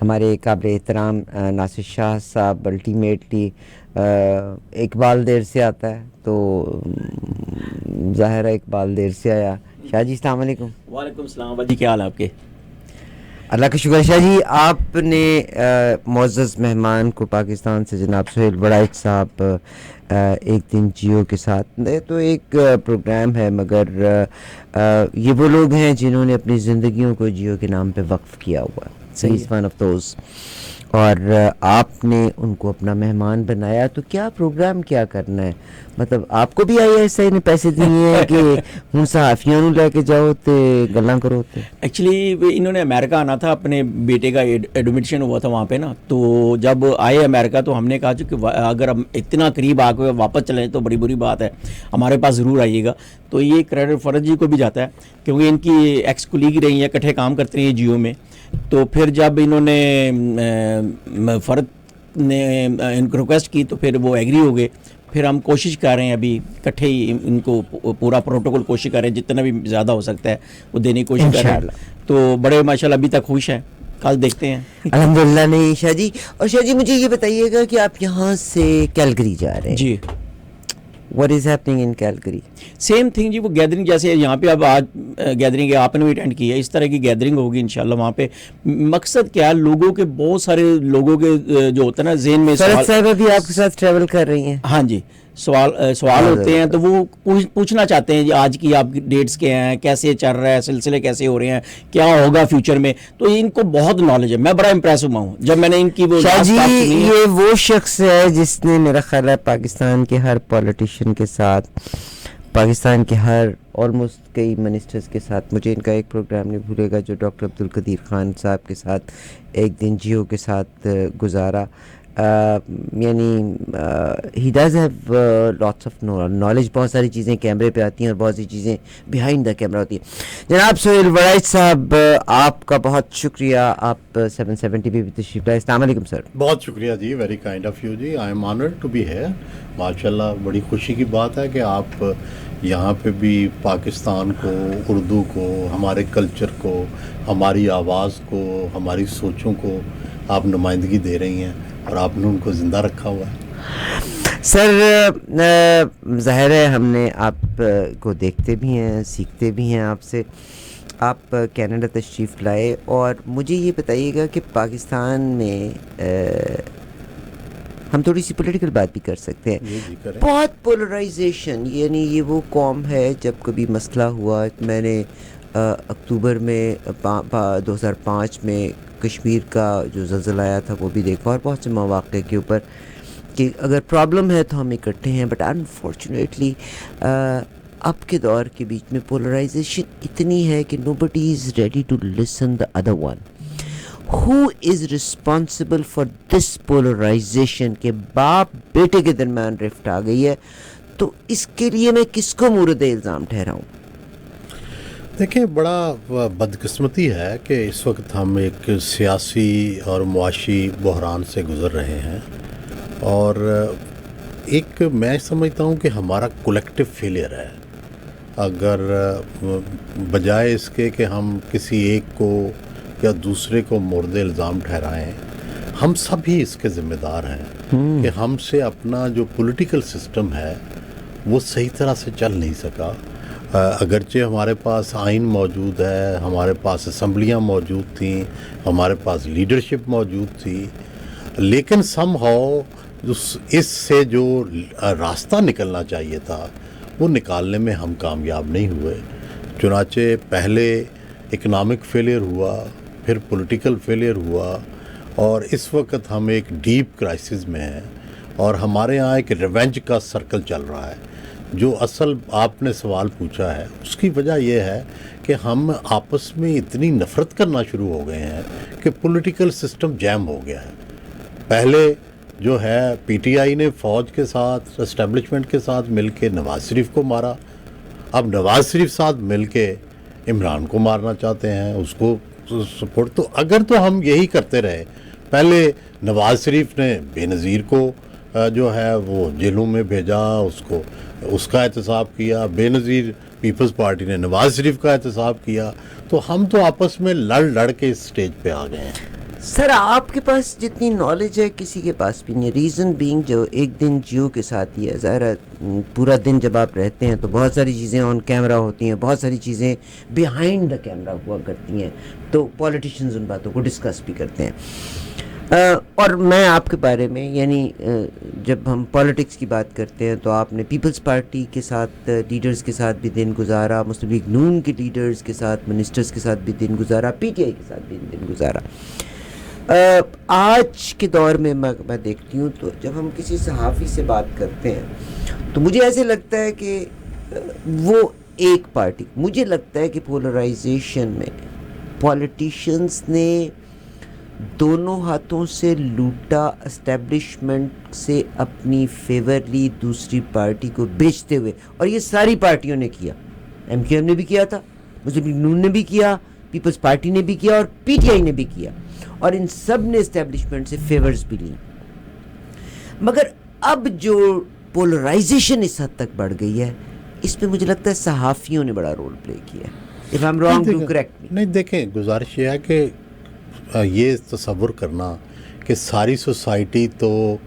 ہمارے قابل احترام ناصر شاہ صاحب الٹیمیٹلی اقبال دیر سے آتا ہے تو ظاہر ہے اقبال دیر سے آیا. شاہ جی السلام علیکم. وعلیکم السلام. جی کیا حال ہے آپ کے؟ اللہ کا شکر. شاہ جی آپ نے معزز مہمان کو پاکستان سے جناب سہیل وڑائچ صاحب ایک دن جیو کے ساتھ تو ایک پروگرام ہے مگر یہ وہ لوگ ہیں جنہوں نے اپنی زندگیوں کو جیو کے نام پہ وقف کیا ہوا ہے. ہی از ون آف دوز. اور آپ نے ان کو اپنا مہمان بنایا تو کیا پروگرام کیا کرنا ہے؟ مطلب آپ کو بھی آئی ایس آئی نے پیسے دیے ہیں کہ ہوں صحافیوں نوں لے کے جاؤ تے گلاں کرو؟ تے ایکچولی انہوں نے امریکہ آنا تھا، اپنے بیٹے کا ایڈمیشن ہوا تھا وہاں پہ نا، تو جب آئے امریکہ تو ہم نے کہا کہ اگر ہم اتنا قریب آ کے واپس چلیں تو بڑی بری بات ہے، ہمارے پاس ضرور آئیے گا. تو یہ کریڈٹ فرد جی کو بھی جاتا ہے کیونکہ ان کی ایکس کولیگ رہی ہیں، اکٹھے کام کرتے ہیں جیو میں. تو پھر جب انہوں نے فرد نے ان کو ریکویسٹ کی تو پھر وہ ایگری ہو گئے. پھر ہم کوشش کر رہے ہیں ابھی اکٹھے ہی ان کو پورا پروٹوکول کوشش کر رہے ہیں جتنا بھی زیادہ ہو سکتا ہے وہ دینے کی کوشش کر رہے ہیں. تو بڑے ماشاءاللہ ابھی تک خوش ہیں، کل دیکھتے ہیں الحمدللہ. نہیں شاہ جی، اور شاہ جی مجھے یہ بتائیے گا کہ آپ یہاں سے کیلگری جا رہے ہیں. جی what is happening in Calgary? Same thing جی، وہ گیدرنگ جیسے یہاں پہ اب آج گیدرنگ ہے، آپ نے بھی اٹینڈ کی ہے، اس طرح کی گیدرنگ ہوگی انشاءاللہ وہاں پہ. مقصد کیا ہے، لوگوں کے بہت سارے لوگوں کے جو ہوتا ہے نا ذہن میں فرد صاحبہ بھی آپ کے ساتھ ٹریول کر رہی ہیں؟ ہاں جی، سوال ہوتے ہیں تو وہ پوچھنا چاہتے ہیں جی آج کی آپ کی ڈیٹس کیا ہیں، کیسے چل رہا ہے، سلسلے کیسے ہو رہے ہیں، کیا ہوگا فیوچر میں. تو ان کو بہت نالج ہے، میں بڑا امپریس ہوا ہوں جب میں نے ان کی وہ شاہ جی. یہ وہ شخص ہے جس نے میرا خیال ہے پاکستان کے ہر پولیٹیشین کے ساتھ، پاکستان کے ہر آلموسٹ کئی منسٹرز کے ساتھ، مجھے ان کا ایک پروگرام نہیں بھولے گا جو ڈاکٹر عبدالقدیر خان صاحب کے ساتھ ایک دن جیو کے ساتھ گزارا. یعنی he does have lots of knowledge. بہت ساری چیزیں کیمرے پہ آتی ہیں اور بہت سی چیزیں بیہائنڈ دا کیمرہ ہوتی ہیں. جناب سہیل وڑائچ صاحب آپ کا بہت شکریہ، آپ 770 پہ بھی تشریف لائے. السلام علیکم سر. بہت شکریہ جی، ویری کائنڈ آف یو جی. I am honoured to be here. ماشاء اللہ بڑی خوشی کی بات ہے کہ آپ یہاں پہ بھی پاکستان کو، اردو کو، ہمارے کلچر کو، ہماری آواز کو، ہماری سوچوں کو آپ نمائندگی دے رہی ہیں اور آپ نے ان کو زندہ رکھا ہوا ہے. سر ظاہر ہے ہم نے آپ کو دیکھتے بھی ہیں، سیکھتے بھی ہیں آپ سے. آپ کینیڈا تشریف لائے اور مجھے یہ بتائیے گا کہ پاکستان میں ہم تھوڑی سی پولیٹیکل بات بھی کر سکتے ہیں. بہت پولرائزیشن، یعنی یہ وہ قوم ہے جب کبھی مسئلہ ہوا، میں نے اکتوبر میں 2005 میں کشمیر کا جو زلزلہ آیا تھا وہ بھی دیکھا اور بہت سے مواقع کے اوپر کہ اگر پرابلم ہے تو ہم اکٹھے ہیں. بٹ انفارچونیٹلی اب کے دور کے بیچ میں پولرائزیشن اتنی ہے کہ nobody is ready to listen the other one. Who is responsible for this polarization کہ باپ بیٹے کے درمیان رفٹ آ گئی ہے؟ تو اس کے لیے میں کس کو مورد الزام ٹھہراؤں؟ دیکھیں، بڑا بدقسمتی ہے کہ اس وقت ہم ایک سیاسی اور معاشی بحران سے گزر رہے ہیں، اور ایک میں سمجھتا ہوں کہ ہمارا کولیکٹو فیلئر ہے. اگر بجائے اس کے کہ ہم کسی ایک کو یا دوسرے کو مورد الزام ٹھہرائیں، ہم سب ہی اس کے ذمہ دار ہیں کہ ہم سے اپنا جو پولیٹیکل سسٹم ہے وہ صحیح طرح سے چل نہیں سکا. اگرچہ ہمارے پاس آئین موجود ہے، ہمارے پاس اسمبلیاں موجود تھیں، ہمارے پاس لیڈرشپ موجود تھی، لیکن سم ہاؤ اس سے جو راستہ نکلنا چاہیے تھا وہ نکالنے میں ہم کامیاب نہیں ہوئے. چنانچہ پہلے اکنامک فیلئر ہوا، پھر پولیٹیکل فیلئر ہوا، اور اس وقت ہم ایک ڈیپ کرائسس میں ہیں اور ہمارے ہاں ایک ریونج کا سرکل چل رہا ہے. جو اصل آپ نے سوال پوچھا ہے اس کی وجہ یہ ہے کہ ہم آپس میں اتنی نفرت کرنا شروع ہو گئے ہیں کہ پولیٹیکل سسٹم جیم ہو گیا ہے. پہلے جو ہے پی ٹی آئی نے فوج کے ساتھ، اسٹیبلشمنٹ کے ساتھ مل کے نواز شریف کو مارا، اب نواز شریف ساتھ مل کے عمران کو مارنا چاہتے ہیں، اس کو سپورٹ. تو اگر تو ہم یہی کرتے رہے، پہلے نواز شریف نے بے نظیر کو جو ہے وہ جیلوں میں بھیجا، اس کا احتساب کیا، بے نظیر پیپلز پارٹی نے نواز شریف کا احتساب کیا، تو ہم تو آپس میں لڑ کے اس سٹیج پہ آ گئے ہیں. سر آپ کے پاس جتنی نالج ہے کسی کے پاس بھی نہیں ہے. ریزن بینگ جو ایک دن جیو کے ساتھ ہی ہے. ظاہر ہے پورا دن جب آپ رہتے ہیں تو بہت ساری چیزیں آن کیمرہ ہوتی ہیں, بہت ساری چیزیں بیہائنڈ دا کیمرہ ہوا کرتی ہیں, تو پولیٹیشنز ان باتوں کو ڈسکس بھی کرتے ہیں. اور میں آپ کے بارے میں یعنی جب ہم پالیٹکس کی بات کرتے ہیں تو آپ نے پیپلز پارٹی کے ساتھ لیڈرز کے ساتھ بھی دن گزارا, مسلم لیگ نون کے لیڈرز کے ساتھ, منسٹرز کے ساتھ بھی دن گزارا, پی ٹی آئی کے ساتھ بھی دن گزارا. آج کے دور میں میں دیکھتی ہوں تو جب ہم کسی صحافی سے بات کرتے ہیں تو مجھے ایسے لگتا ہے کہ وہ ایک پارٹی, مجھے لگتا ہے کہ پولرائزیشن میں پولیٹیشنز نے دونوں ہاتھوں سے لوٹا, اسٹیبلشمنٹ سے اپنی فیور لی دوسری پارٹی کو بیچتے ہوئے. اور یہ ساری پارٹیوں نے کیا, ایم کیو ایم نے بھی کیا تھا, مسلم لیگ نون نے بھی کیا, پیپلز پارٹی نے بھی کیا اور پی ٹی آئی نے بھی کیا, اور ان سب نے اسٹیبلشمنٹ سے فیورز بھی لی. مگر اب جو پولرائزیشن اس حد تک بڑھ گئی ہے, اس پہ مجھے لگتا ہے صحافیوں نے بڑا رول پلے کیا ہے. If I'm wrong, do correct me. نہیں دیکھیں, گزارش یہ ہے کہ یہ تصور کرنا کہ ساری سوسائٹی تو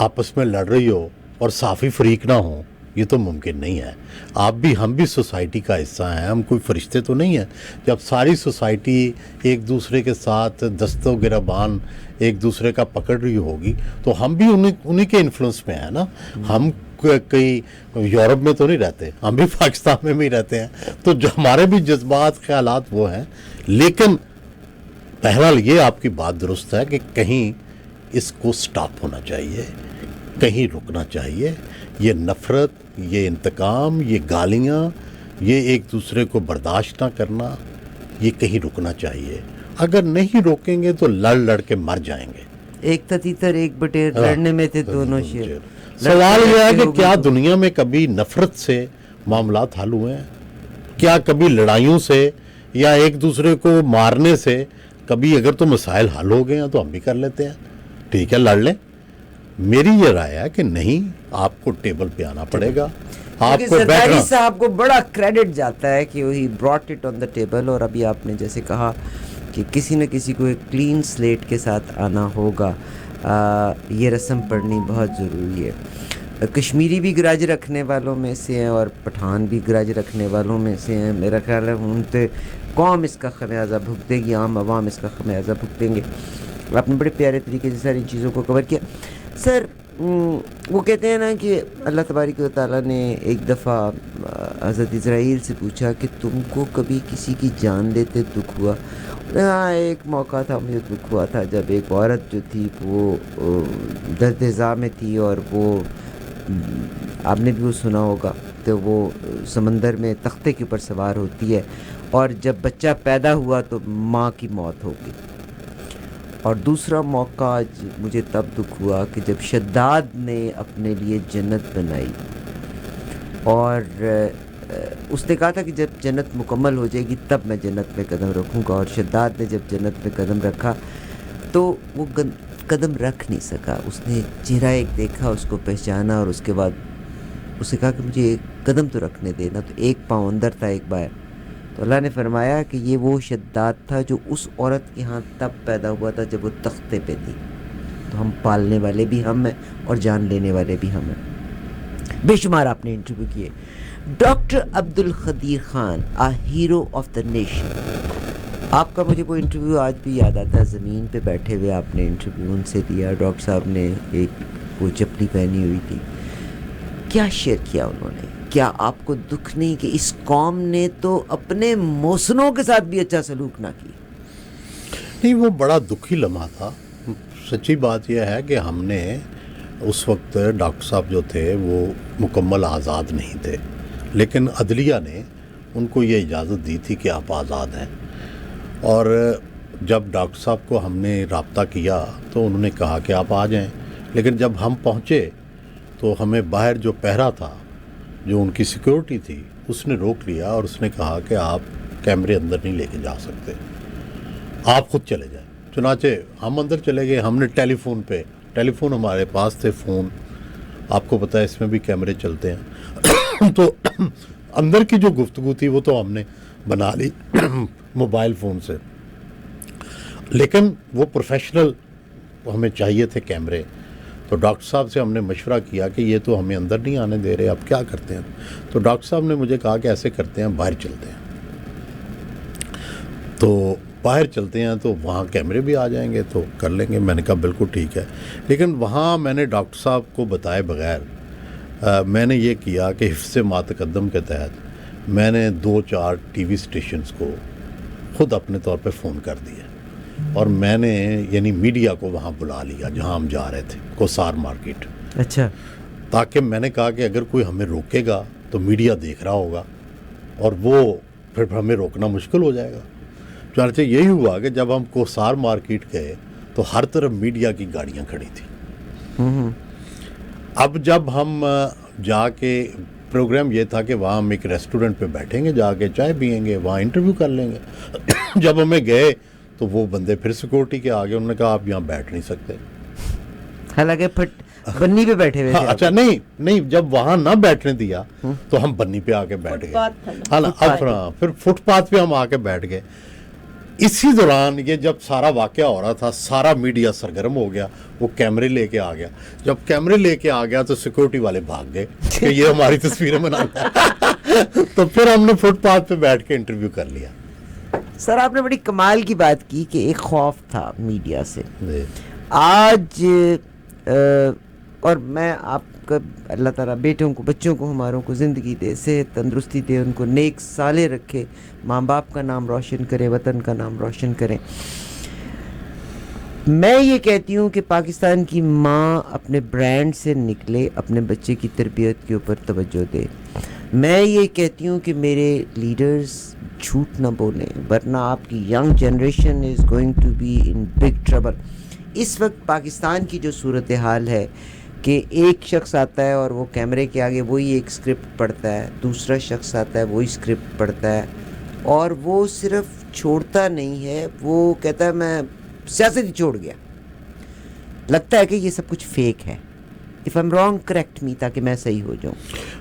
آپس میں لڑ رہی ہو اور صحافی فریق نہ ہوں, یہ تو ممکن نہیں ہے. آپ بھی, ہم بھی سوسائٹی کا حصہ ہیں, ہم کوئی فرشتے تو نہیں ہیں. جب ساری سوسائٹی ایک دوسرے کے ساتھ دست و گریبان ایک دوسرے کا پکڑ رہی ہوگی تو ہم بھی انہی کے انفلوئنس میں ہیں نا. ہم کئی یورپ میں تو نہیں رہتے, ہم بھی پاکستان میں بھی رہتے ہیں, تو جو ہمارے بھی جذبات خیالات وہ ہیں. لیکن بہرحال یہ آپ کی بات درست ہے کہ کہیں اس کو سٹاپ ہونا چاہیے, کہیں رکنا چاہیے. یہ نفرت, یہ انتقام, یہ گالیاں, یہ ایک دوسرے کو برداشت نہ کرنا, یہ کہیں رکنا چاہیے. اگر نہیں روکیں گے تو لڑ لڑ کے مر جائیں گے. ایک تتیتر ایک بٹیر لڑنے میں تھے دونوں شیر. سوال یہ ہے کہ کیا دنیا میں کبھی نفرت سے معاملات حل ہوئے ہیں؟ کیا کبھی لڑائیوں سے یا ایک دوسرے کو مارنے سے کبھی اگر تو مسائل حل ہو گئے ہیں تو ہم بھی کر لیتے ہیں, ٹھیک ہے لڑ لیں. میری یہ رائے ہے کہ نہیں, آپ کو ٹیبل پہ آنا پڑے گا. آپ کو زرداری صاحب کو بڑا کریڈٹ جاتا ہے کہ وہی brought it on the table. اور ابھی آپ نے جیسے کہا کہ کسی نہ کسی کو ایک کلین سلیٹ کے ساتھ آنا ہوگا, یہ رسم پڑھنی بہت ضروری ہے. کشمیری بھی گرج رکھنے والوں میں سے ہیں اور پٹھان بھی گرج رکھنے والوں میں سے ہیں. میرا خیال ہے ان پہ قوم اس کا خمیازہ بھگتے گی, عام عوام اس کا خمیازہ بھگتیں گے. آپ نے بڑے پیارے طریقے سے ساری چیزوں کو کور کیا. سر وہ کہتے ہیں نا کہ اللہ تبارک و تعالیٰ نے ایک دفعہ حضرت اسرائیل سے پوچھا کہ تم کو کبھی کسی کی جان لیتے دکھ ہوا؟ ہاں ایک موقع تھا مجھے دکھ ہوا تھا جب ایک عورت جو تھی وہ درد ذا میں تھی, اور وہ آپ نے بھی وہ سنا ہوگا, تو وہ سمندر میں تختے کے اوپر سوار ہوتی ہے, اور جب بچہ پیدا ہوا تو ماں کی موت ہو گئی. اور دوسرا موقع مجھے تب دکھ ہوا کہ جب شداد نے اپنے لیے جنت بنائی, اور اس نے کہا تھا کہ جب جنت مکمل ہو جائے گی تب میں جنت میں قدم رکھوں گا, اور شداد نے جب جنت میں قدم رکھا تو وہ قدم رکھ نہیں سکا. اس نے چہرہ ایک دیکھا, اس کو پہچانا, اور اس کے بعد اس نے کہا کہ مجھے ایک قدم تو رکھنے دینا. تو ایک پاؤں اندر تھا ایک باہر. تو اللہ نے فرمایا کہ یہ وہ شداد تھا جو اس عورت کے ہاں تب پیدا ہوا تھا جب وہ تختے پہ تھی. تو ہم پالنے والے بھی ہم ہیں اور جان لینے والے بھی ہم ہیں. بے شمار آپ نے انٹرویو کیے. Doctor Abdul Qadeer Khan, a hero of the nation. آپ کا مجھے وہ انٹرویو آج بھی یاد آتا ہے, زمین پہ بیٹھے ہوئے آپ نے انٹرویو ان سے دیا. ڈاکٹر صاحب نے ایک وہ چپلی پہنی ہوئی تھی. کیا شیئر کیا انہوں نے؟ کیا آپ کو دکھ نہیں کہ اس قوم نے تو اپنے محسنوں کے ساتھ بھی اچھا سلوک نہ کی؟ نہیں, وہ بڑا دکھی لمحہ تھا. سچی بات یہ ہے کہ ہم نے اس وقت ڈاکٹر صاحب جو تھے وہ مکمل آزاد نہیں تھے, لیکن عدلیہ نے ان کو یہ اجازت دی تھی کہ آپ آزاد ہیں. اور جب ڈاکٹر صاحب کو ہم نے رابطہ کیا تو انہوں نے کہا کہ آپ آ جائیں. لیکن جب ہم پہنچے تو ہمیں باہر جو پہرا تھا, جو ان کی سیکیورٹی تھی, اس نے روک لیا اور اس نے کہا کہ آپ کیمرے اندر نہیں لے کے جا سکتے, آپ خود چلے جائیں. چنانچہ ہم اندر چلے گئے. ہم نے ٹیلی فون ہمارے پاس تھے, فون آپ کو پتہ ہے اس میں بھی کیمرے چلتے ہیں. تو اندر کی جو گفتگو تھی وہ تو ہم نے بنا لی موبائل فون سے. لیکن وہ پروفیشنل ہمیں چاہیے تھے کیمرے. تو ڈاکٹر صاحب سے ہم نے مشورہ کیا کہ یہ تو ہمیں اندر نہیں آنے دے رہے, اب کیا کرتے ہیں؟ تو ڈاکٹر صاحب نے مجھے کہا کہ ایسے کرتے ہیں, باہر چلتے ہیں. تو باہر چلتے ہیں تو وہاں کیمرے بھی آ جائیں گے تو کر لیں گے. میں نے کہا بالکل ٹھیک ہے. لیکن وہاں میں نے ڈاکٹر صاحب کو بتائے بغیر میں نے یہ کیا کہ حفظ ما تقدم کے تحت میں نے 2-4 ٹی وی اسٹیشنز کو خود اپنے طور پہ فون کر دیا, اور میں نے یعنی میڈیا کو وہاں بلا لیا جہاں ہم جا رہے تھے, کوسار مارکیٹ. اچھا. تاکہ میں نے کہا کہ اگر کوئی ہمیں روکے گا تو میڈیا دیکھ رہا ہوگا اور وہ پھر ہمیں روکنا مشکل ہو جائے گا. چنانچہ یہی ہوا کہ جب ہم کوسار مارکیٹ گئے تو ہر طرف میڈیا کی گاڑیاں کھڑی تھیں. اب جب ہم جا کے پروگرام یہ تھا کہ وہاں ہم ایک ریسٹورنٹ پہ بیٹھیں گے, جا کے چائے پئیں گے, وہاں انٹرویو کر لیں گے. جب ہمیں گئے تو وہ بندے پھر سیکورٹی کے آگے, انہوں نے کہا آپ یہاں بیٹھ نہیں سکتے. حالانکہ بنی پہ بیٹھے ہوئے تھے. اچھا نہیں جب وہاں نہ بیٹھنے دیا تو ہم بنی پہ آ کے بیٹھ گئے. ہاں پھر فٹ پاتھ پہ ہم آ کے بیٹھ گئے. اسی دوران یہ جب سارا واقعہ ہو رہا تھا سارا میڈیا سرگرم ہو گیا, وہ کیمرے لے کے آ گیا. جب کیمرے لے کے آ گیا تو سیکورٹی والے بھاگ گئے کہ یہ ہماری تصویریں بناتا ہے. تو پھر ہم نے فٹ پاتھ پہ بیٹھ کے انٹرویو کر لیا. سر آپ نے بڑی کمال کی بات کی کہ ایک خوف تھا میڈیا سے. آج اور میں آپ کا اللہ تعالیٰ بیٹوں کو, بچوں کو, ہماروں کو زندگی دے, صحت تندرستی دے, ان کو نیک صالح رکھے, ماں باپ کا نام روشن کرے, وطن کا نام روشن کرے. میں یہ کہتی ہوں کہ پاکستان کی ماں اپنے برانڈ سے نکلے, اپنے بچے کی تربیت کے اوپر توجہ دے. میں یہ کہتی ہوں کہ میرے لیڈرز جھوٹ نہ بولیں, ورنہ آپ کی young generation is going to be in big trouble. اس وقت پاکستان کی جو صورتحال ہے کہ ایک شخص آتا ہے اور وہ کیمرے کے آگے وہی ایک اسکرپٹ پڑھتا ہے, دوسرا شخص آتا ہے وہی اسکرپٹ پڑھتا ہے, اور وہ صرف چھوڑتا نہیں ہے, وہ کہتا ہے میں سیاست ہی چھوڑ گیا. لگتا ہے کہ یہ سب کچھ فیک ہے. If I'm wrong correct me, تاکہ میں صحیح ہو جاؤں.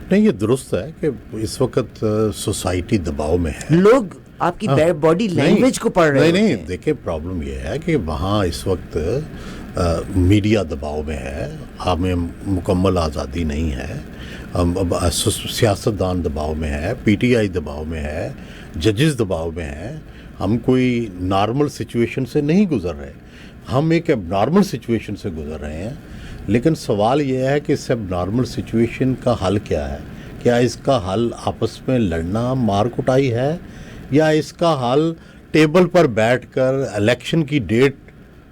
نہیں, یہ درست ہے کہ اس وقت سوسائٹی دباؤ میں ہے. لوگ آپ کی باڈی لینگویج کو پڑھ رہے ہیں. نہیں دیکھیں, پرابلم یہ ہے کہ وہاں اس وقت میڈیا دباؤ میں ہے, ہمیں مکمل آزادی نہیں ہے, سیاستدان دباؤ میں ہے, پی ٹی آئی دباؤ میں ہے, ججز دباؤ میں ہیں. ہم کوئی نارمل سچویشن سے نہیں گزر رہے, ہم ایک اب نارمل سچویشن سے گزر رہے ہیں. لیکن سوال یہ ہے کہ اس اب نارمل سچویشن کا حل کیا ہے؟ کیا اس کا حل آپس میں لڑنا, مار کٹائی ہے, یا اس کا حل ٹیبل پر بیٹھ کر الیکشن کی ڈیٹ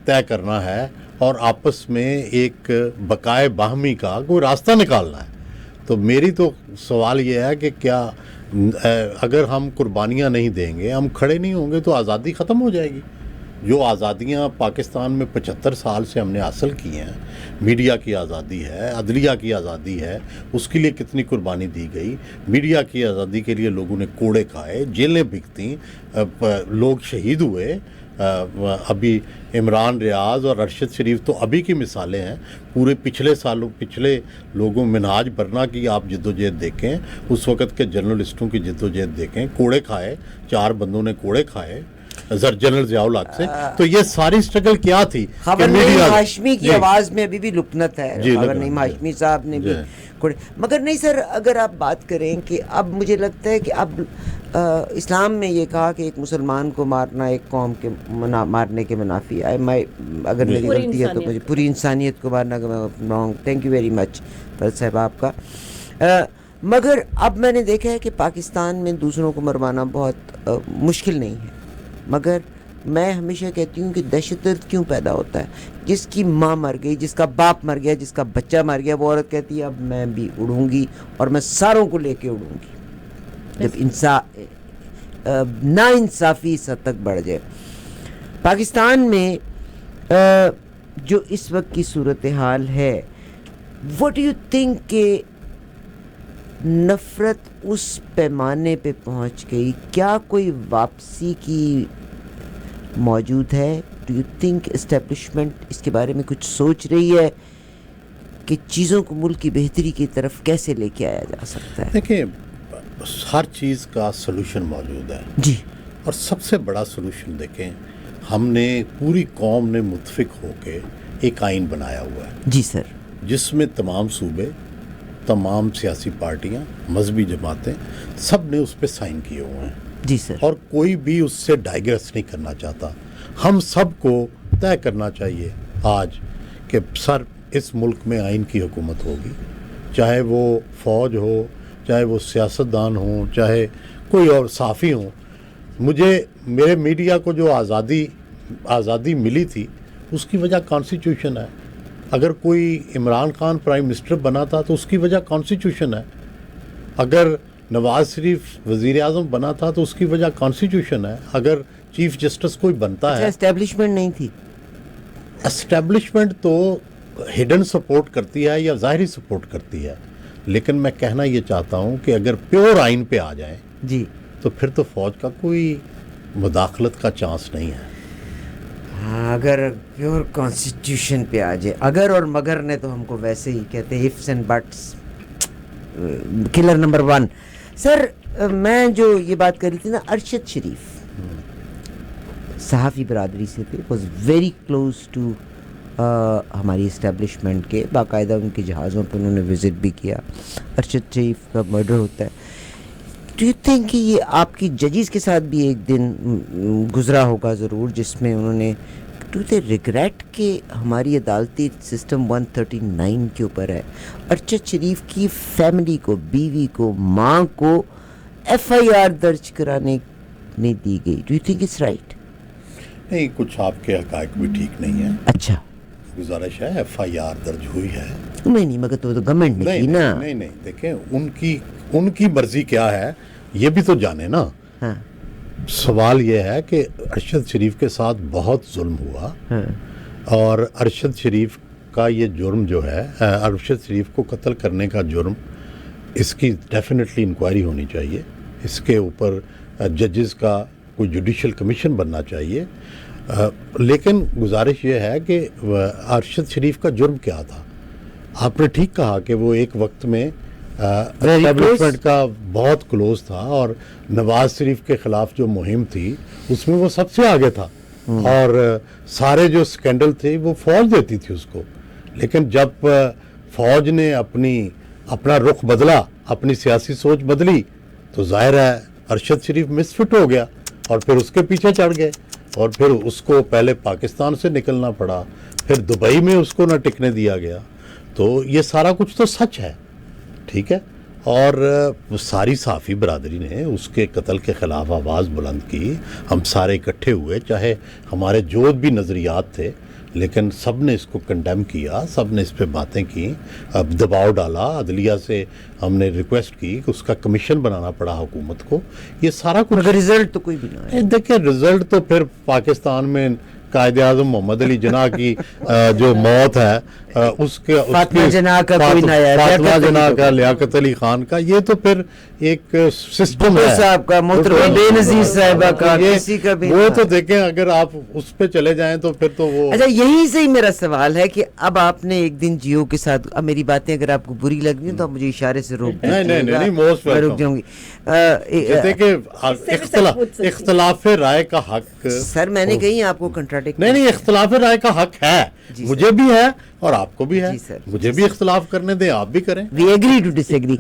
طے کرنا ہے اور آپس میں ایک بقائے باہمی کا کوئی راستہ نکالنا ہے؟ تو میری تو سوال یہ ہے کہ کیا اگر ہم قربانیاں نہیں دیں گے, ہم کھڑے نہیں ہوں گے تو آزادی ختم ہو جائے گی. جو آزادیاں پاکستان میں 75 سال سے ہم نے حاصل کی ہیں, میڈیا کی آزادی ہے, عدلیہ کی آزادی ہے, اس کے لیے کتنی قربانی دی گئی. میڈیا کی آزادی کے لیے لوگوں نے کوڑے کھائے, جیلیں بکتیں, لوگ شہید ہوئے. ابھی عمران ریاض اور ارشد شریف تو ابھی کی مثالیں ہیں. پورے پچھلے لوگوں, منہاج برنا کی آپ جدوجہد دیکھیں, اس وقت کے جرنلسٹوں کی جدوجہد دیکھیں, کوڑے کھائے, 4 بندوں نے کوڑے کھائے جنرل ضیاء الحق سے. تو یہ ساری سٹرگل کیا تھی؟ خبر نعیم ہاشمی کی آواز میں ابھی بھی لکنت ہے. خبر نعیم ہاشمی صاحب نے بھی, مگر نہیں سر, اگر آپ بات کریں کہ اب مجھے لگتا ہے کہ اب اسلام میں یہ کہا کہ ایک مسلمان کو مارنا ایک قوم کے مارنے کے منافی ہے. اگر میری غلطی ہے تو مجھے پوری انسانیت کو مارنا wrong. Thank you very much فرد صاحب آپ کا. مگر اب میں نے دیکھا ہے کہ پاکستان میں دوسروں کو مروانا بہت مشکل نہیں ہے. مگر میں ہمیشہ کہتی ہوں کہ دہشت گرد کیوں پیدا ہوتا ہے؟ جس کی ماں مر گئی, جس کا باپ مر گیا, جس کا بچہ مر گیا, وہ عورت کہتی ہے اب میں بھی اڑوں گی اور میں ساروں کو لے کے اڑوں گی. جب نا انصافی اس حد تک بڑھ جائے. پاکستان میں جو اس وقت کی صورتحال ہے, واٹ ڈو یو تھنک کہ نفرت اس پیمانے پہ پہنچ گئی, کیا کوئی واپسی کی موجود ہے؟ ڈو یو تھنک اسٹیبلشمنٹ اس کے بارے میں کچھ سوچ رہی ہے کہ چیزوں کو ملک کی بہتری کی طرف کیسے لے کے آیا جا سکتا ہے؟ دیکھیں, ہر چیز کا سلوشن موجود ہے جی, اور سب سے بڑا سلوشن دیکھیں, ہم نے پوری قوم نے متفق ہو کے ایک آئین بنایا ہوا ہے جی سر. جس میں تمام صوبے، تمام سیاسی پارٹیاں، مذہبی جماعتیں، سب نے اس پہ سائن کیے ہوئے ہیں. جی سر. اور کوئی بھی اس سے ڈائگریس نہیں کرنا چاہتا. ہم سب کو طے کرنا چاہیے آج کہ سر اس ملک میں آئین کی حکومت ہوگی، چاہے وہ فوج ہو، چاہے وہ سیاستدان ہوں، چاہے کوئی اور صحافی ہوں. مجھے میرے میڈیا کو جو آزادی ملی تھی اس کی وجہ کانسٹیٹیوشن ہے. اگر کوئی عمران خان پرائم منسٹر بنا تھا تو اس کی وجہ کانسٹیٹیوشن ہے. اگر نواز شریف وزیر اعظم بنا تھا تو اس کی وجہ کانسٹیٹیوشن ہے. اگر چیف جسٹس کوئی بنتا ہے، اسٹیبلشمنٹ نہیں تھی. اسٹیبلشمنٹ تو ہڈن سپورٹ کرتی ہے یا ظاہری سپورٹ کرتی ہے، لیکن میں کہنا یہ چاہتا ہوں کہ اگر پیور آئین پہ آ جائیں جی تو پھر تو فوج کا کوئی مداخلت کا چانس نہیں ہے. ہاں، اگر پیور کانسٹیٹیوشن پہ آ جائے. اگر اور مگر نے تو ہم کو ویسے ہی کہتے ہیں ifs and buts. Colour number 1 سر. میں جو یہ بات کر رہی تھی نا، ارشد شریف صحافی برادری سے تھے، واز ویری کلوز ٹو ہماری اسٹیبلشمنٹ کے. باقاعدہ ان کے جہازوں پہ انہوں نے وزٹ بھی کیا. ارشد شریف کا مرڈر ہوتا ہے. ڈو یو تھنک کہ یہ آپ کی ججز کے ساتھ بھی ایک دن گزرا ہوگا ضرور، جس میں انہوں نے ڈو دے ریگریٹ کہ ہماری عدالتی سسٹم 139 کے اوپر ہے، ارشد شریف کی فیملی کو، بیوی کو، ماں کو FIR درج کرانے نہیں دی گئی؟ Do you think it's right? نہیں، کچھ آپ کے حقائق بھی ٹھیک نہیں ہیں. اچھا، گزارش ہے FIR درج ہوئی ہے. نہیں مگر تو گورنمنٹ نے کی نا. نہیں دیکھیں ان کی مرضی کیا ہے یہ بھی تو جانے نا. ہاں. سوال یہ ہے کہ ارشد شریف کے ساتھ بہت ظلم ہوا، اور ارشد شریف کا یہ جرم جو ہے، ارشد شریف کو قتل کرنے کا جرم، اس کی ڈیفینیٹلی انکوائری ہونی چاہیے. اس کے اوپر ججز کا کوئی جوڈیشل کمیشن بننا چاہیے. لیکن گزارش یہ ہے کہ ارشد شریف کا جرم کیا تھا. آپ نے ٹھیک کہا کہ وہ ایک وقت میں اسٹیبلشمنٹ کا بہت کلوز تھا، اور نواز شریف کے خلاف جو مہم تھی اس میں وہ سب سے آگے تھا، اور سارے جو سکینڈل تھے وہ فوج دیتی تھی اس کو. لیکن جب فوج نے اپنا رخ بدلا، اپنی سیاسی سوچ بدلی، تو ظاہر ہے ارشد شریف مس فٹ ہو گیا، اور پھر اس کے پیچھے چڑھ گئے، اور پھر اس کو پہلے پاکستان سے نکلنا پڑا، پھر دبئی میں اس کو نہ ٹکنے دیا گیا. تو یہ سارا کچھ تو سچ ہے، ٹھیک ہے. اور ساری صحافی برادری نے اس کے قتل کے خلاف آواز بلند کی. ہم سارے اکٹھے ہوئے، چاہے ہمارے جو بھی نظریات تھے، لیکن سب نے اس کو کنڈیم کیا، سب نے اس پہ باتیں کی، اب دباؤ ڈالا. عدلیہ سے ہم نے ریکویسٹ کی کہ اس کا کمیشن بنانا پڑا حکومت کو. یہ سارا کچھ، مگر رزلٹ تو کوئی بھی نہ ہے. دیکھیں رزلٹ تو پھر پاکستان میں قائد اعظم محمد علی جناح کی جو موت ہے، اس کے فاطمہ جناح کا کوئی نہ ہے، فاطمہ جناح کا، لیاقت علی خان کا، یہ تو پھر ایک سسٹم ہے. صاحب کا، محترم بے نظیر صاحبہ کا، کسی کا بھی. وہ تو دیکھیں اگر آپ اس پہ چلے جائیں تو پھر تو وہ. اچھا، یہی سے ہی میرا سوال ہے کہ اب آپ نے ایک دن جیو کے ساتھ، اب میری باتیں اگر آپ کو بری لگ رہی ہیں تو آپ مجھے اشارے سے روک دیں. نہیں موسٹ ویلکم. رک جاؤں گی. دیکھیں اختلاف رائے کا حق، سر میں نے کہیں آپ کو کنٹراڈکٹ، نہیں اختلاف رائے کا حق ہے، مجھے بھی ہے اور آپ کو بھی ہے. جی سر، مجھے بھی اختلاف کرنے دیں، آپ بھی کریں. We agree to dish agri.